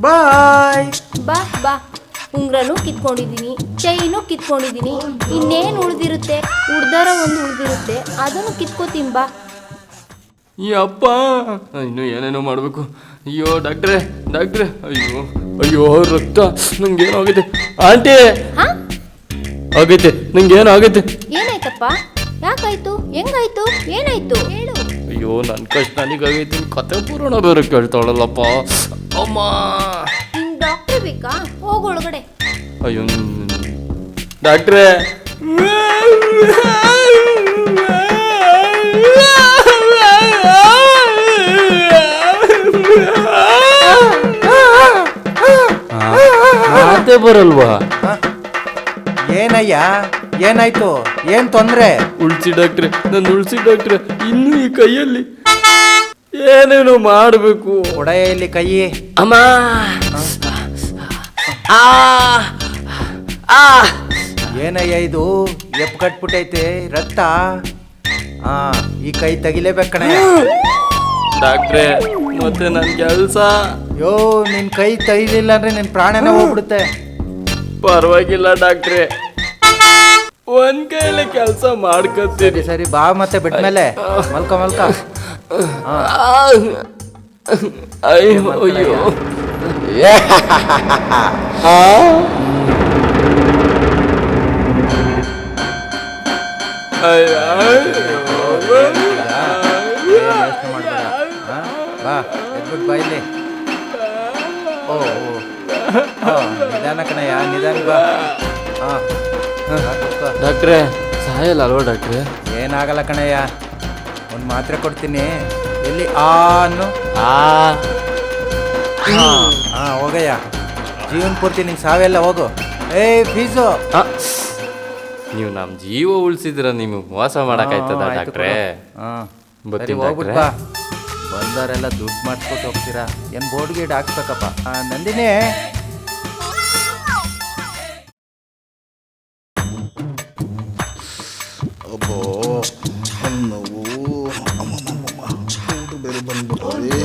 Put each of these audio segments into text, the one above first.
ಬಾಯ್. ಬಾ ಬಾ, ಉಂಗ್ರನೂ ಕಿತ್ಕೊಂಡಿದ್ದೀನಿ, ಚೈನು ಕಿತ್ಕೊಂಡಿದ್ದೀನಿ, ಇನ್ನೇನು ಉಳಿದಿರುತ್ತೆ? ಉಳ್ದಾರ ಒಂದು ಉಳಿದಿರುತ್ತೆ, ಅದನ್ನು ಕಿತ್ಕೋತೀನಿ ಬಾ. ಈ ಅಪ್ಪ ಇನ್ನು ಏನೇನೋ ಮಾಡಬೇಕು. ಅಯ್ಯೋ ಡಾಕ್ಟ್ರೇ ಡಾಕ್ಟ್ರೇ, ಅಯ್ಯೋ ಅಯ್ಯೋ ರಕ್ತ, ನಂಗೇನೋ ಆಗೈತೆ. ಆಂಟಿ ಹಾ, ಆಗೈತೆ, ನಂಗೇನೋ ಆಗೈತೆ. ಏನಾಯ್ತಪ್ಪ? ಯಾಕಾಯ್ತು? ಹೆಂಗಾಯ್ತು? ಏನಾಯ್ತು ಹೇಳು. ಅಯ್ಯೋ ನನ್ನ ಕಷ್ಟ ನನಗಾಗೈತೆ, ಕತೆ ಪುರಾಣ ಬೇರೆ ಕೇಳ್ತಾಳಲ್ಲಪ್ಪ ಅಮ್ಮ. ನಿಂಗೆ ಡಾಕ್ಟ್ರ್ ಬೇಕಾ? ಹೋಗೊಳಗಡೆ. ಅಯ್ಯೋ ಡಾಕ್ಟ್ರೇ, ಮಾತೇ ಬರಲ್ವಾ? ಏನಯ್ಯ, ಏನಾಯ್ತು? ಏನ್ ತೊಂದ್ರೆ? ಉಳ್ಸಿ ಡಾಕ್ಟ್ರೆ, ನನ್ನ ಉಳ್ಸಿ ಡಾಕ್ಟ್ರೆ. ಇನ್ನು ಈ ಕೈಯಲ್ಲಿ ಏನೇನೋ ಮಾಡಬೇಕು. ಕೊಡೆಯ ಇಲ್ಲಿ ಕೈ. ಅಮ್ಮ ಆ ಆ ಏನಯ್ಯ ಇದು? ಎಪ್ ಕಟ್ಬಿಟ್ಟೈತೆ ರಕ್ತ. ಈ ಕೈ ತೆಗಿಲೇಬೇಕು ಕಣೆ. ಡಾಕ್ಟ್ರೆ, ಮತ್ತೆ ನನ್ನ ಕೆಲಸ? ಯೋ, ನಿನ್ ಕೈ ತೆಗಿಲಿಲ್ಲ ಅಂದ್ರೆ ನಿನ್ ಪ್ರಾಣನೇ ಹೋಗ್ಬಿಡುತ್ತೆ. ಪರವಾಗಿಲ್ಲ ಡಾಕ್ಟ್ರೆ, ಒಂದ್ ಕೈಲೆ ಕೆಲಸ ಮಾಡ್ಕೊತೀರಿ. ಸರಿ ಬಾ, ಮತ್ತೆ ಬಿಟ್ಮೇಲೆ ಮಲ್ಕ ಮಲ್ಕ. ಅಯ್ಯೋ ಅಯ್ಯೋ ಬಾ, ಎದ್ಬಿಟ್ಟು ಬಾ ಇಲ್ಲಿ. ಓ ನಿಧಾನ ಕಣಯ್ಯ, ನಿಧಾನ ಬಾ. ಡಾಕ್ಟ್ರೆ, ಸಾಯಲ್ಲ ಅಲ್ವಾ ಡಾಕ್ಟ್ರೆ? ಏನಾಗಲ್ಲ ಕಣಯ್ಯ, ಒಂದು ಮಾತ್ರೆ ಕೊಡ್ತೀನಿ. ಎಲ್ಲಿ ಅನ್ನು ಹೋಗಯ್ಯ. ಜೀವನ ಪೂರ್ತಿ ನಿಂಗೆ ಸಾವೆಲ್ಲ ಹೋಗು. ಫೀಸು. ನೀವು ನಮ್ಮ ಜೀವ ಉಳಿಸಿದ್ರ ನಿಮಗೆ ಮೋಸ ಮಾಡಕ್ಕಾಯ್ತದ ಡಾಕ್ಟ್ರೆ? ಸರಿ ಹೋಗ್ಬಿಟ್ಟು ಬಾ. ಬಂದವರೆಲ್ಲ ದುಡ್ಡು ಮಾಡಿಸ್ಕೊಟ್ಟು ಹೋಗ್ತೀರಾ? ಏನು ಬೋರ್ಡ್ ಗೀಡ್ ಹಾಕ್ಬೇಕಪ್ಪ. ನಂದಿನಿ, ಅಬ್ಬೋ ನೋವು, ಊಟ ಬೇರೆ ಬಂದ್ಬಿಟ್ರೆ.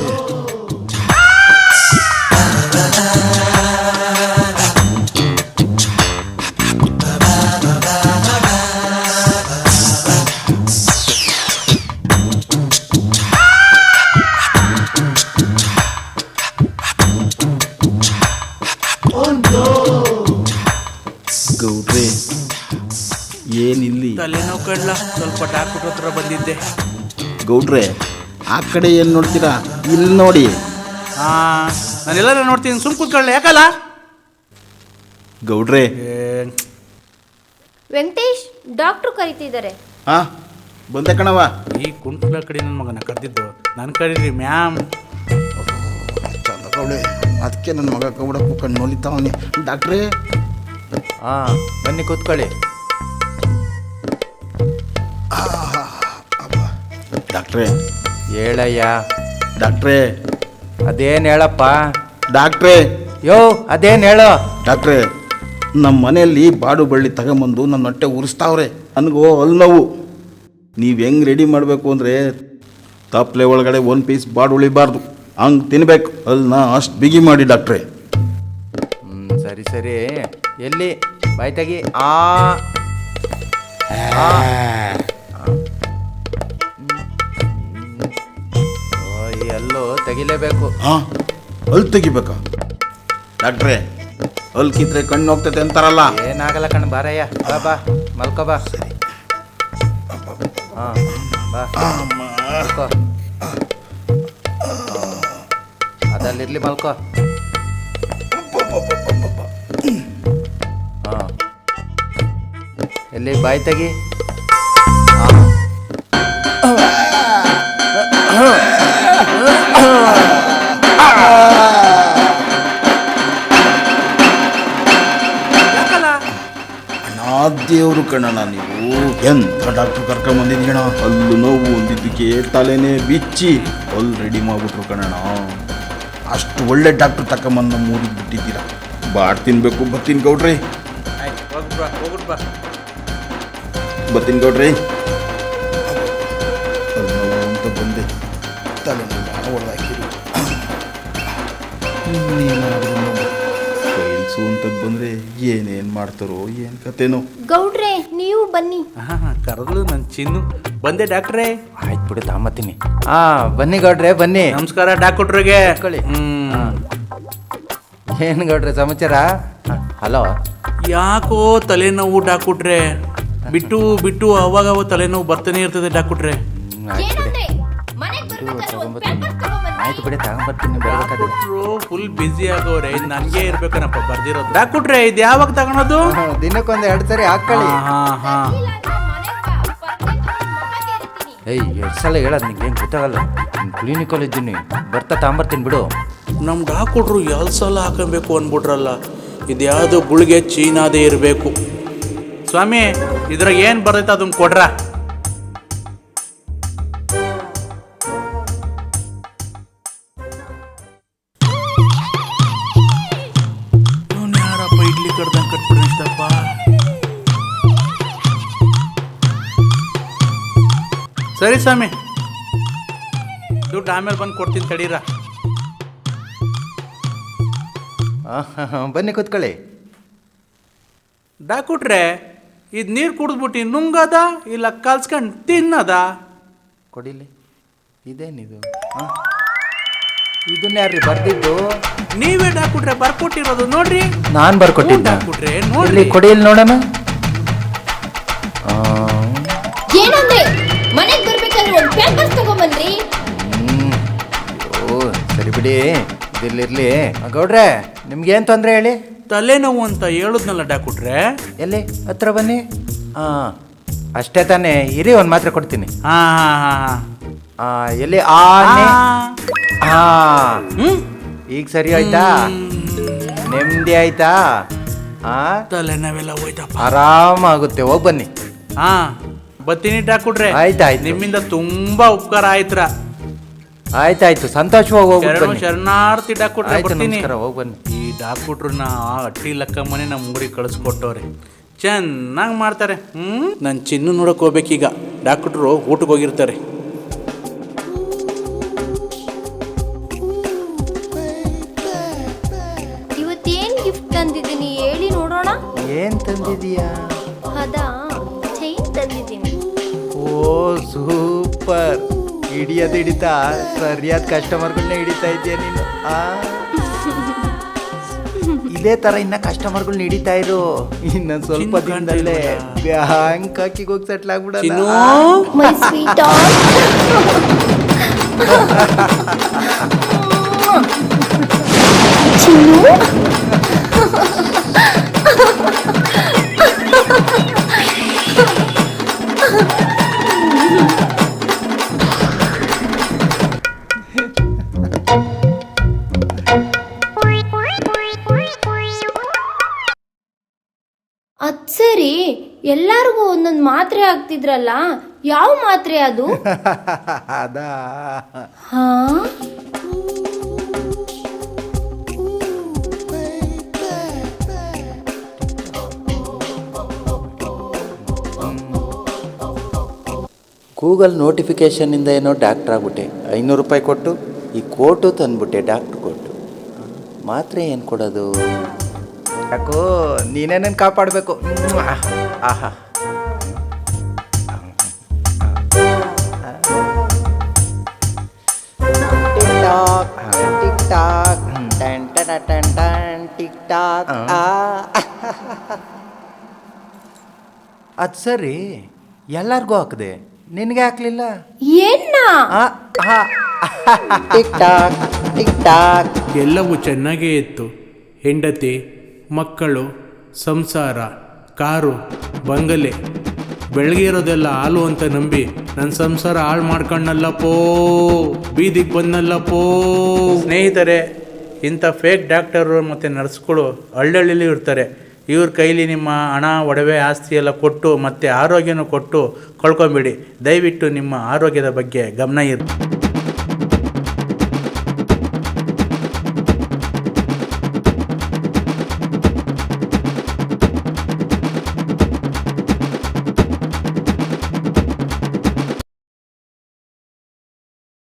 ಗೌಡ್ರೆ, ಏನಿಲ್ಲಿ? ತಲೆನೋವು ಕಡ್ಲ, ಸ್ವಲ್ಪ ಡಾಕ್ಟ್ರ್ ಹತ್ರ ಬಂದಿದ್ದೆ. ಗೌಡ್ರೆ, ಆ ಕಡೆ ಏನು ನೋಡ್ತೀರಾ? ಇಲ್ಲಿ ನೋಡಿ. ನಾನೆಲ್ಲರೂ ನೋಡ್ತೀನಿ, ಸುಮ್ ಕೂತ್ಕೊಳ್ಳಿ. ಯಾಕಲ್ಲ ಗೌಡ್ರೆ? ವೆಂಕಟೇಶ್, ಡಾಕ್ಟ್ರು ಕರಿತಿದ್ದಾರೆ. ಬಂದೆ ಕಣವ. ಈ ಕುಂಟ್ಲ ಕಡೆ ನನ್ನ ಮಗನ ಕರೆದಿದ್ದು, ನಾನು ಕರೀರಿ ಮ್ಯಾಮ್. ಚಂದ ಗೌಡ್ರೆ, ಅದಕ್ಕೆ ನನ್ನ ಮಗ ಕೌಡಪ್ಪು ಕಣ್ಣು ನೋಲಿತಾವನಿ. ಡಾಕ್ಟ್ರೇ? ಬನ್ನಿ ಕೂತ್ಕೊಳ್ಳಿ. ಡಾಕ್ಟ್ರೇ? ಹೇಳಯ್ಯ. ಡಾಕ್ಟ್ರೇ? ಅದೇನು ಹೇಳಪ್ಪ. ಡಾಕ್ಟ್ರೇ? ಯೋ, ಅದೇನು ಹೇಳು. ಡಾಕ್ಟ್ರೇ, ನಮ್ಮ ಮನೆಯಲ್ಲಿ ಬಾಡು ಬಳ್ಳಿ ತಗೊಂಬಂದು ನನ್ನ ಹೊಟ್ಟೆ ಉರಿಸ್ತಾವ್ರೆ. ನನಗೂ ಅಲ್ಲಿ ನೋವು. ನೀವು ಹೆಂಗೆ ರೆಡಿ ಮಾಡಬೇಕು ಅಂದರೆ, ತಪ್ಪಲೆ ಒಳಗಡೆ ಒಂದು ಪೀಸ್ ಬಾಡು ಉಳಿಬಾರ್ದು, ಹಂಗೆ ತಿನ್ಬೇಕು. ಅಲ್ನ ಅಷ್ಟು ಬಿಗಿ ಮಾಡಿ ಡಾಕ್ಟ್ರೇ. ಸರಿ ಸರಿ, ಎಲ್ಲಿ ಬಾಯ್ ತೆಗಿ. ಎಲ್ಲೋ ತೆಗಿಲೇಬೇಕು. ಅಲ್ಲಿ ತೆಗಿಬೇಕಾ ಡಾಕ್ಟ್ರೇ? ಅಲ್ಲಿ ಕಿತ್ರೆ ಕಣ್ಣು ಹೋಗ್ತೈತೆ ಅಂತಾರಲ್ಲ. ಏನಾಗಲ್ಲ ಕಣ್, ಬಾರಯ್ಯ. ಬಾ ಬಾ, ಮಲ್ಕೋ ಬಾ. ಬಾ ಮಲ್ಕೋ. ಅದಲ್ಲಿರ್ಲಿ, ಮಲ್ಕೋ. ಎಲ್ಲಿ ಬಾಯ್ ತೆಗಿ. ದೇವರು ಕಣಣ್ಣ, ನೀವು ಎಂಥ ಡಾಕ್ಟ್ರು ಕರ್ಕೊಂಬಂದಿದ್ದೀಣ. ಅಲ್ಲು ನೋವು ಒಂದಿದ್ದಕ್ಕೆ ತಲೆನೇ ಬಿಚ್ಚಿ ಅಲ್ಲಿ ರೆಡಿ ಮಾಡಿಬಿಟ್ರು ಕಣಣ್ಣ. ಅಷ್ಟು ಒಳ್ಳೆ ಡಾಕ್ಟ್ರು ತಗೊಂಬಂದು ನಮ್ಮ ಊರಿಗೆ ಬಿಟ್ಟಿದ್ದೀರಾ. ಬಾಡ್ ತಿನ್ಬೇಕು. ಬರ್ತೀನಿ ಗೌಡ್ರಿ. ಬರ್ತೀನಿ ಗೌಡ್ರಿ. ಅಲ್ಲಿ ನೋವು ಅಂತ ಬಂದೆ, ತಲೆನೆಲ್ಲ ಹೊಡೆದಾಕಿರು. ಫೈಲ್ಸು ಅಂತದ್ದು ಬಂದರೆ ಏನೇನು ಮಾಡ್ತಾರೋ ಏನು ಕತೆನೋ. ಗೌಡ್ರೆ ನೀವು ಬನ್ನಿ. ಹಾಂ ಕರೆದ್ಲು ನನ್ನ ಚಿನ್ನು. ಬಂದೆ ಡಾಕ್ಟ್ರೇ. ಆಯ್ತು ಬಿಡು ತಾಂಬತ್ತೀನಿ. ಬನ್ನಿ ಗೌಡ್ರೆ ಬನ್ನಿ. ನಮಸ್ಕಾರ ಡಾಕ್ಟ್ರಿಗೆ. ಏನು ಗೌಡ್ರೆ ಸಮಾಚಾರ? ಹಲೋ. ಯಾಕೋ ತಲೆನೋವು ಡಾಕ್ಟ್ರೆ, ಬಿಟ್ಟು ಬಿಟ್ಟು ಅವಾಗ ತಲೆನೋವು ಬರ್ತಾನೆ ಇರ್ತದೆ ಡಾಕ್ಟ್ರೆ. ಆಯ್ತು ಬಿಡಿ ತಗೊಂಬರ್ತೀನಿ. ಬರ್ಬೇಕಾದ್ರೆ ಫುಲ್ ಬ್ಯುಸಿ ಆಗೋರೆ, ನನಗೆ ಇರ್ಬೇಕನಪ್ಪ ಬರ್ದಿರೋದು. ಡಾಕ್ಟ್ರೆ ಇದು ಯಾವಾಗ ತಗೊಳೋದು? ದಿನಕ್ಕೊಂದು 2 ಸರಿ ಹಾಕೊಳ್ಳಿ. ಹಾಂ ಏಯ್ 2 ಸಲ ಹೇಳೋದು ನಿಂಗೆ ಏನು ಗೊತ್ತಾಗಲ್ಲ. ಕ್ಲಿನಿಕಲ್ಲಿ ಇದ್ದೀನಿ, ಬರ್ತಾ ತಗೊಂಬರ್ತೀನಿ ಬಿಡು. ನಮ್ಮ ಡಾಕ್ಟ್ರು 2 ಸಲ ಹಾಕಬೇಕು ಅಂದ್ಬಿಟ್ರಲ್ಲ. ಇದ್ಯಾವುದು ಗುಳಿಗೆ ಚೀನಾದೇ ಇರಬೇಕು. ಸ್ವಾಮಿ ಇದ್ರಾಗ ಏನು ಬರ್ತೈತೆ ಅದನ್ನು ಕೊಡ್ರ. ಯಾರಪ್ಪ ಇಡ್ಲಿ ಕಡ್ದಂಗೆ ಕಟ್ಬಿಡ್ರಿ ಇಷ್ಟಪ್ಪ. ಸರಿ ಸ್ವಾಮಿ, ದುಡ್ಡು ಆಮೇಲೆ ಬಂದು ಕೊಡ್ತೀನಿ ತಡೀರ. ಬನ್ನಿ ಕೂತ್ಕೊಳ್ಳಿ. ಡಾಕ್ಟ್ರೆ ಇದು ನೀರು ಕುಡಿದ್ಬಿಟ್ಟು ನುಂಗದ ಇಲ್ಲ ಕಲ್ಸ್ಕೊಂಡು ತಿನ್ನದ? ಕೊಡಿಲಿ. ಇದೇನಿದು? ಇದನ್ನ ಯಾರ್ರಿ ಬರ್ದಿದ್ದು? ನೀವೇ ಡಾಕ್ಟ್ರೆ ಬರ್ಕೊಟ್ಟಿರೋದು ನೋಡ್ರಿ. ನಾನು ಬರ್ಕೊಟ್ಟಿದ್ದ ಡಾಕ್ಟ್ರೆ ನೋಡ್ರಿ. ಕೊಡಿಯಲ್ಲಿ ನೋಡೋಣ. ಏನಂದ್ರೆ ಮನೆಗೆ ಬರ್ಬೇಕಾದ್ರೆ ಒಂದು ಪೇಪರ್ಸ್ ತಗೊಂಬಂದ್ರಿ. ಓ ಸರಿ ಬಿಡಿ, ಇದಿರ್ಲಿ. ಗೌಡ್ರೆ ನಿಮ್ಗೇನು ತೊಂದರೆ ಹೇಳಿ? ತಲೆನೋವು ಅಂತ ಹೇಳಿದ್ನಲ್ಲ ಡಾಕ್ಟ್ರೆ. ಎಲ್ಲಿ ಹತ್ರ ಬನ್ನಿ. ಅಷ್ಟೇ ತಾನೇ, ಇರಿ ಒಂದು ಮಾತ್ರೆ ಕೊಡ್ತೀನಿ. ಎಲ್ಲಿ ಈಗ ಸರಿ ಆಯ್ತಾ? ನೆಮ್ಮದಿ ಆಯ್ತಾ? ತಲೆನೋವೆಲ್ಲ ಹೋಯ್ತಪ್ಪ. ಆರಾಮಾಗುತ್ತೆ, ಹೋಗಿ ಬನ್ನಿ. ಬರ್ತೀನಿ ಡಾಕ್ಟ್ರೆ. ಆಯ್ತಾಯ್ತು, ನಿಮ್ಮಿಂದ ತುಂಬಾ ಉಪಕಾರ ಆಯ್ತ್ರ. ಆಯ್ತಾಯ್ತು, ಸಂತೋಷವಾಗಿ ಹೋಗಿ ಶರಣಾರ್ಥಿ ಡಾಕ್ಟ್ರೆ. ಬರ್ತೀನಿ. ಹೋಗಿ ಬನ್ನಿ. ಈ ಡಾಕ್ಟ್ರನ್ನ ಅಟ್ಟಿ ಲೆಕ್ಕಮ್ಮನೆ ನಮ್ಮ ಊರಿಗೆ ಕಳಿಸ್ಕೊಟ್ಟವ್ರೆ, ಚೆನ್ನಾಗಿ ಮಾಡ್ತಾರೆ. ನಾನು ಚಿನ್ನು ನೋಡಕ್ಕೆ ಹೋಗ್ಬೇಕೀಗ. ಡಾಕ್ಟ್ರು ಊಟಕ್ಕೆ ಹೋಗಿರ್ತಾರೆ. ಇವತ್ತೇನು ಗಿಫ್ಟ್ ತಂದಿದ್ದೀನಿ ಹೇಳಿ ನೋಡೋಣ. ಏನ್ ತಂದಿದೀಯಾ? ಅದಾ ಚೈನ್ ತಂದಿದ್ದೀನಿ. ಓ ಸೂಪರ್. ಹಿಡಿತಾ ಸರಿಯಾದ ಕಸ್ಟಮರ್ಗಳನ್ನ ಹಿಡಿತಾ ಇದೆಯಾ ನೀನು. ಇದೇ ತರ ಇನ್ನ ಕಸ್ಟಮರ್ಗಳನ್ನ ಹಿಡಿತಾ ಇರು. ಇನ್ನೊಂದು ಸ್ವಲ್ಪ ದಿನದಲ್ಲೇ ಬ್ಯಾಂಕ್ ಹಾಕಿ ಹೋಗಿ ಸೆಟ್ಲ್ ಆಗ್ಬಿಡಲ್ಲ. ಮೈ ಸ್ವೀಟ್ ಚಿನ್ನು. ಅದ್ ಸರಿ, ಎಲ್ಲರಿಗೂ ಒಂದೊಂದು ಮಾತ್ರೆ ಹಾಕ್ತಿದ್ರಲ್ಲ, ಯಾವ ಮಾತ್ರೆ ಅದು? ಅದಾ ಹಾ ಗೂಗಲ್ ನೋಟಿಫಿಕೇಶನಿಂದ ಏನೋ ಡಾಕ್ಟ್ರ್ ಆಗ್ಬಿಟ್ಟೆ. 500 ರೂಪಾಯಿ ಕೊಟ್ಟು ಈ ಕೋಟು ತಂದ್ಬಿಟ್ಟೆ. ಡಾಕ್ಟ್ರ್ ಕೊಟ್ಟು ಮಾತ್ರೆ ಏನು ಕೊಡೋದು? ಯಾಕೋ ನೀನೇನೇನು ಕಾಪಾಡಬೇಕು. ಆಹಾ tick talk tick talk ton ton ton ton tick talk. ಅದು ಸರಿ, ಎಲ್ಲರಿಗೂ ಹಾಕಿದೆ, ನಿನಗೆ ಹಾಕ್ಲಿಲ್ಲ. ಏನ್ನ ಟಿಕ್ ಟಾಕ್ ಟಿಕ್ ಟಾಕ್. ಎಲ್ಲವೂ ಚೆನ್ನಾಗೇ ಇತ್ತು. ಹೆಂಡತಿ, ಮಕ್ಕಳು, ಸಂಸಾರ, ಕಾರು, ಬಂಗಲೆ, ಬೆಳಗ್ಗೆ ಇರೋದೆಲ್ಲ ಹಾಲು ಅಂತ ನಂಬಿ ನನ್ನ ಸಂಸಾರ ಹಾಳು ಮಾಡ್ಕೊಂಡಲ್ಲಪ್ಪೋ, ಬೀದಿಗೆ ಬಂದಲ್ಲಪ್ಪೋ. ಸ್ನೇಹಿತರೆ, ಇಂಥ ಫೇಕ್ ಡಾಕ್ಟರು ಮತ್ತು ನರ್ಸ್ಗಳು ಹಳ್ಳಿಯಲ್ಲಿ ಇರ್ತಾರೆ. ಇವ್ರ ಕೈಲಿ ನಿಮ್ಮ ಹಣ, ಒಡವೆ, ಆಸ್ತಿ ಎಲ್ಲ ಕೊಟ್ಟು ಮತ್ತು ಆರೋಗ್ಯನೂ ಕೊಟ್ಟು ಕಳ್ಕೊಂಬಿಡಿ. ದಯವಿಟ್ಟು ನಿಮ್ಮ ಆರೋಗ್ಯದ ಬಗ್ಗೆ ಗಮನ ಇರಲಿ.